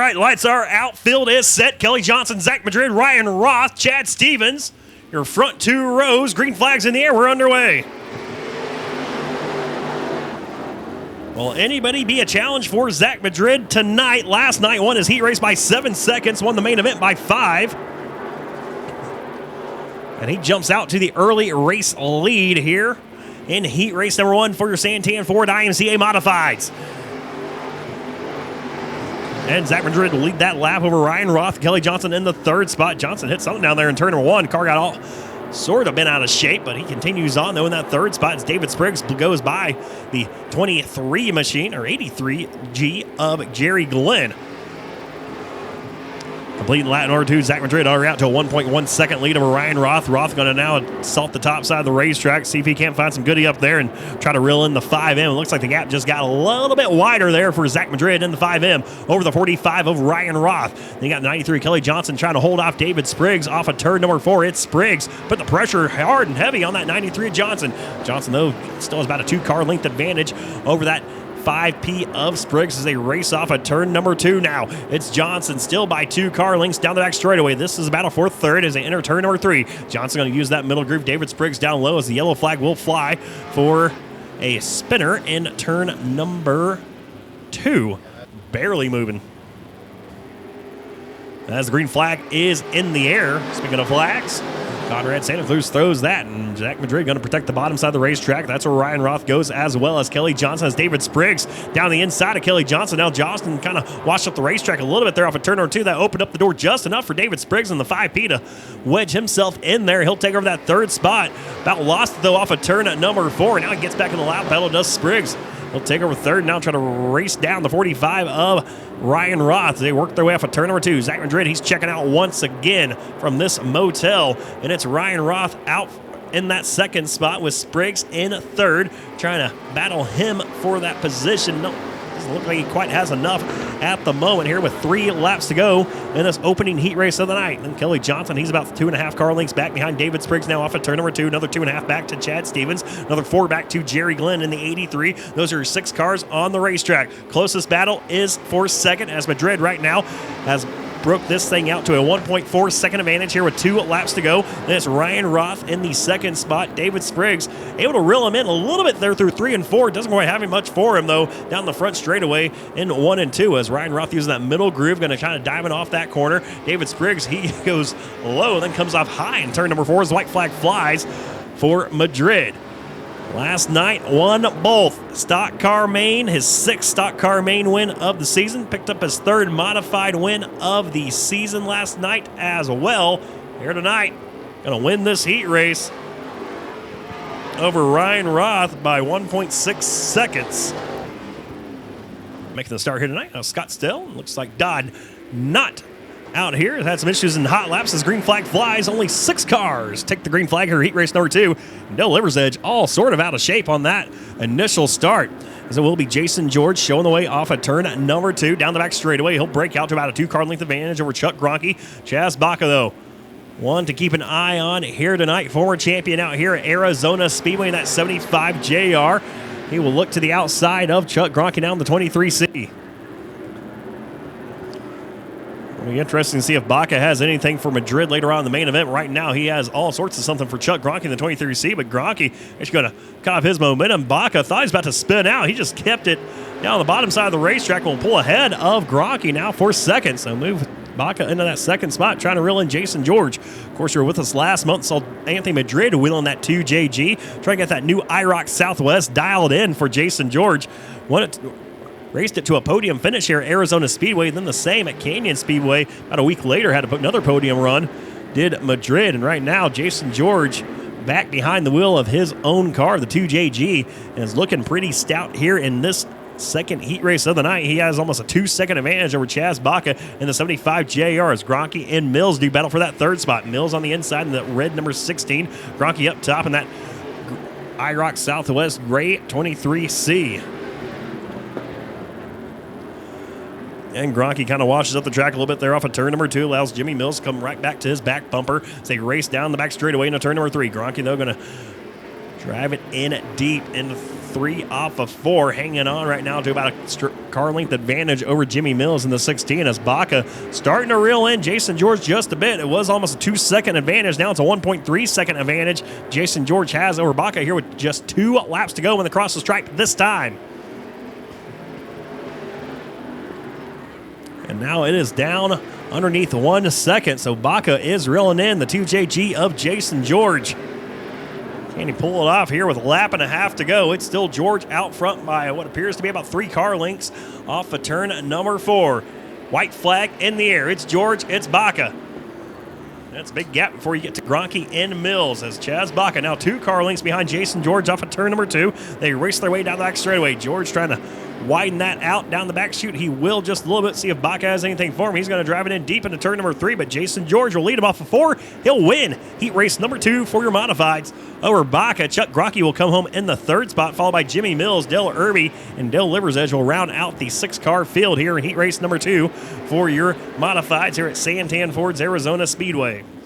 right, lights are out. Field is set. Kelly Johnson, Zach Madrid, Ryan Roth, Chad Stevens. Your front two rows. Green flags in the air. We're underway. Will anybody be a challenge for Zach Madrid tonight? Last night won his heat race by 7 seconds, won the main event by 5. And he jumps out to the early race lead here in heat race number 1 for your Santan Ford IMCA Modifieds. And Zach Madrid will lead that lap over Ryan Roth. Kelly Johnson in the 3rd spot. Johnson hit something down there in turn number 1. Car got all sort of been out of shape, but he continues on though in that 3rd spot as David Spriggs goes by the 23 machine, or 83G of Jerry Glenn. Completing lap number 2, Zach Madrid already out to a 1.1 second lead over Ryan Roth. Roth going to now assault the top side of the racetrack, see if he can't find some goodie up there and try to reel in the 5M. It looks like the gap just got a little bit wider there for Zach Madrid in the 5M over the 45 of Ryan Roth. Then you got 93 Kelly Johnson trying to hold off David Spriggs off of turn number 4. It's Spriggs, put the pressure hard and heavy on that 93 Johnson. Johnson, though, still has about a 2-car length advantage over that 5P of Spriggs as they race off at turn number 2 now. It's Johnson still by 2-car lengths down the back straightaway. This is about a 4th third as they enter turn number 3. Johnson going to use that middle groove. David Spriggs down low as the yellow flag will fly for a spinner in turn number 2. Barely moving. As the green flag is in the air. Speaking of flags, Conrad Santa Cruz throws that, and Zach Madrid going to protect the bottom side of the racetrack. That's where Ryan Roth goes, as well as Kelly Johnson. As David Spriggs down the inside of Kelly Johnson. Now Johnson kind of washed up the racetrack a little bit there off of turn number 2. That opened up the door just enough for David Spriggs in the 5P to wedge himself in there. He'll take over that 3rd spot. About lost it, though, off of turn number 4. Now he gets back in the lap pedal, does Spriggs. He'll take over 3rd, now try to race down the 45 of Ryan Roth. They work their way off of turn number 2. Zach Madrid, he's checking out once again from this motel. And it's Ryan Roth out in that 2nd spot with Spriggs in 3rd, trying to battle him for that position. No, doesn't look like he quite has enough at the moment here with 3 laps to go in this opening heat race of the night. And Kelly Johnson, he's about 2.5 car lengths back behind David Spriggs now off of turn number 2. Another 2.5 back to Chad Stevens. Another 4 back to Jerry Glenn in the 83. Those are 6 cars on the racetrack. Closest battle is for 2nd as Madrid right now has broke this thing out to a 1.4 second advantage here with 2 laps to go. Then it's Ryan Roth in the 2nd spot. David Spriggs able to reel him in a little bit there through 3 and 4. Doesn't quite have much for him, though, down the front straightaway in 1 and 2 as Ryan Roth using that middle groove, going to kind of diamond off that corner. David Spriggs, he goes low and then comes off high in turn number 4 as the white flag flies for Madrid. Last night won both Stock Car Main, his 6th Stock Car Main win of the season. Picked up his 3rd modified win of the season last night as well. Here tonight, going to win this heat race over Ryan Roth by 1.6 seconds. Making the start here tonight, now Scott Still. Looks like Dodd not out here. Has had some issues in hot laps as green flag flies. Only 6 cars take the green flag here, heat race number 2. No Liver's Edge, all sort of out of shape on that initial start. As it will be Jason George showing the way off of turn number 2. Down the back straightaway, he'll break out to about a 2-car length advantage over Chuck Gronke. Chaz Baca, though, one to keep an eye on here tonight. Former champion out here at Arizona Speedway in that 75 JR. He will look to the outside of Chuck Gronke now in the 23C. It'll be interesting to see if Baca has anything for Madrid later on in the main event. Right now, he has all sorts of something for Chuck Gronke in the 23C, but Gronke is going to cut off his momentum. Baca thought he was about to spin out. He just kept it down on the bottom side of the racetrack. Will pull ahead of Gronke now for 2nd. So move Baca into that 2nd spot, trying to reel in Jason George. Of course, you were with us last month, saw Anthony Madrid wheeling that 2JG, trying to get that new IROC Southwest dialed in for Jason George. Raced it to a podium finish here at Arizona Speedway, then the same at Canyon Speedway. About a week later, had to put another podium run, did Madrid. And right now, Jason George back behind the wheel of his own car, the 2JG, and is looking pretty stout here in this 2nd heat race of the night. He has almost a 2-second advantage over Chaz Baca in the 75 JR as Gronke and Mills do battle for that 3rd spot. Mills on the inside in the red number 16. Gronke up top in that IROC Southwest gray 23C. And Gronke kind of washes up the track a little bit there off of turn number 2, allows Jimmy Mills to come right back to his back bumper as they race down the back straightaway into turn number 3. Gronke, though, going to drive it in deep in 3 off of 4, hanging on right now to about a car length advantage over Jimmy Mills in the 16 as Baca starting to reel in Jason George just a bit. It was almost a 2-second advantage. Now it's a 1.3-second advantage Jason George has over Baca here with just 2 laps to go when they cross the stripe this time. And now it is down underneath 1 second, so Baca is reeling in the 2JG of Jason George. Can he pull it off here with a lap and a half to go? It's still George out front by what appears to be about 3 car lengths off of turn number 4. White flag in the air. It's George, it's Baca. That's a big gap before you get to Gronke and Mills as Chaz Baca now 2 car lengths behind Jason George off of turn number 2. They race their way down the back straightaway. George trying to widen that out down the back chute. He will just a little bit, see if Baca has anything for him. He's going to drive it in deep into turn number 3, but Jason George will lead him off of 4. He'll win heat race number 2 for your modifieds over Baca. Chuck Gronke will come home in the 3rd spot, followed by Jimmy Mills, Dale Irby, and Dale Liversedge will round out the 6-car field here in heat race number 2 for your modifieds here at Santan Ford's Arizona Speedway.